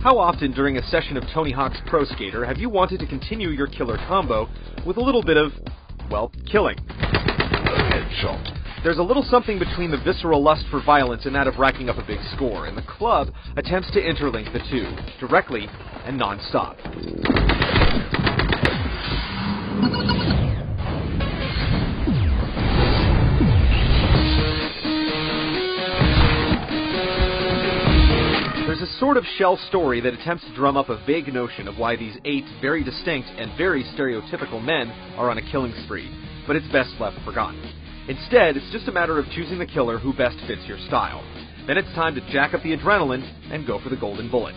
How often during a session of Tony Hawk's Pro Skater have you wanted to continue your killer combo with a little bit of, well, killing? Headshot. There's a little something between the visceral lust for violence and that of racking up a big score, and the club attempts to interlink the two, directly and non-stop. There's a sort of shell story that attempts to drum up a vague notion of why these 8 very distinct and very stereotypical men are on a killing spree, but it's best left forgotten. Instead, it's just a matter of choosing the killer who best fits your style. Then it's time to jack up the adrenaline and go for the golden bullet.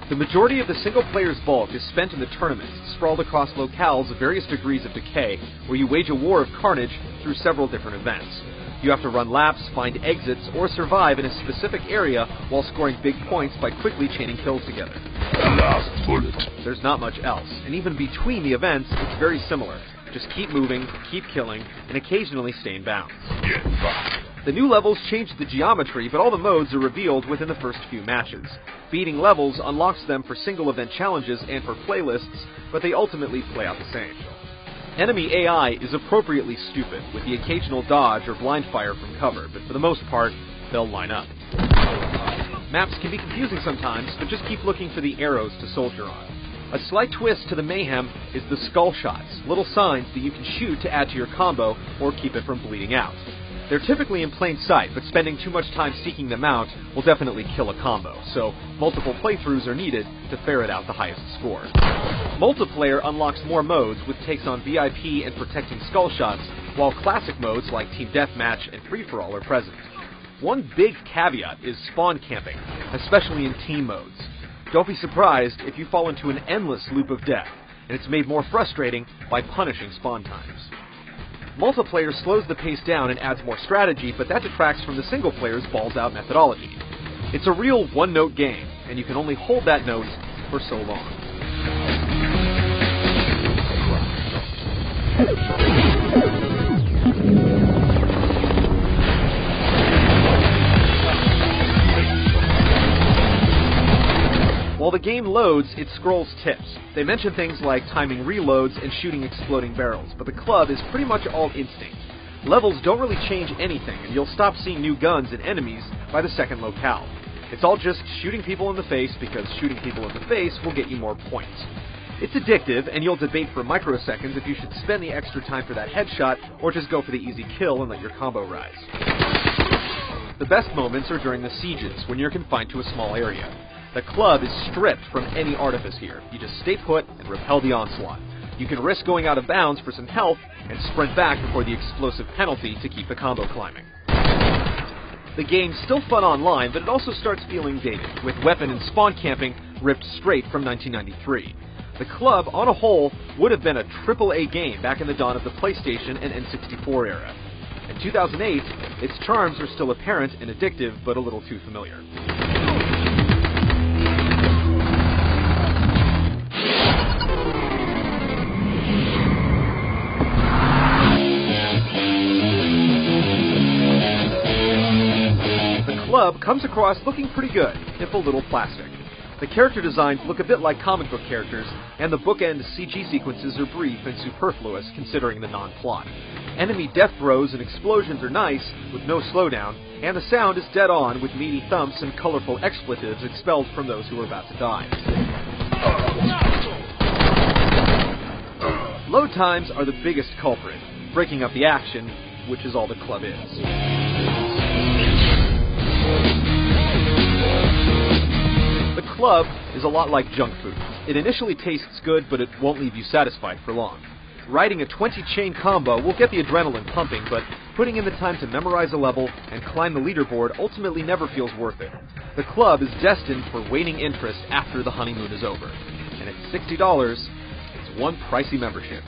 The majority of the single player's bulk is spent in the tournaments, sprawled across locales of various degrees of decay, where you wage a war of carnage through several different events. You have to run laps, find exits, or survive in a specific area while scoring big points by quickly chaining kills together. Last bullet. There's not much else, and even between the events, it's very similar. Just keep moving, keep killing, and occasionally stay in bounds. Get back. The new levels change the geometry, but all the modes are revealed within the first few matches. Beating levels unlocks them for single event challenges and for playlists, but they ultimately play out the same. Enemy AI is appropriately stupid, with the occasional dodge or blind fire from cover, but for the most part, they'll line up. Maps can be confusing sometimes, but just keep looking for the arrows to soldier on. A slight twist to the mayhem is the skull shots, little signs that you can shoot to add to your combo or keep it from bleeding out. They're typically in plain sight, but spending too much time seeking them out will definitely kill a combo, so multiple playthroughs are needed to ferret out the highest score. Multiplayer unlocks more modes with takes on VIP and protecting skull shots, while classic modes like Team Deathmatch and Free-For-All are present. One big caveat is spawn camping, especially in team modes. Don't be surprised if you fall into an endless loop of death, and it's made more frustrating by punishing spawn times. Multiplayer slows the pace down and adds more strategy, but that detracts from the single player's balls-out methodology. It's a real one-note game, and you can only hold that note for so long. While the game loads, it scrolls tips. They mention things like timing reloads and shooting exploding barrels, but the club is pretty much all instinct. Levels don't really change anything, and you'll stop seeing new guns and enemies by the second locale. It's all just shooting people in the face, because shooting people in the face will get you more points. It's addictive, and you'll debate for microseconds if you should spend the extra time for that headshot, or just go for the easy kill and let your combo rise. The best moments are during the sieges, when you're confined to a small area. The club is stripped from any artifice here. You just stay put and repel the onslaught. You can risk going out of bounds for some health and sprint back before the explosive penalty to keep the combo climbing. The game's still fun online, but it also starts feeling dated, with weapon and spawn camping ripped straight from 1993. The club, on a whole, would have been a AAA game back in the dawn of the PlayStation and N64 era. In 2008, its charms are still apparent and addictive, but a little too familiar. The club comes across looking pretty good, if a little plastic. The character designs look a bit like comic book characters, and the bookend CG sequences are brief and superfluous considering the non-plot. Enemy death throws and explosions are nice, with no slowdown, and the sound is dead on with meaty thumps and colorful expletives expelled from those who are about to die. Load times are the biggest culprit, breaking up the action, which is all the club is. The club is a lot like junk food. It initially tastes good, but it won't leave you satisfied for long. Riding a 20-chain combo will get the adrenaline pumping, but putting in the time to memorize a level and climb the leaderboard ultimately never feels worth it. The club is destined for waning interest after the honeymoon is over. And at $60, it's one pricey membership.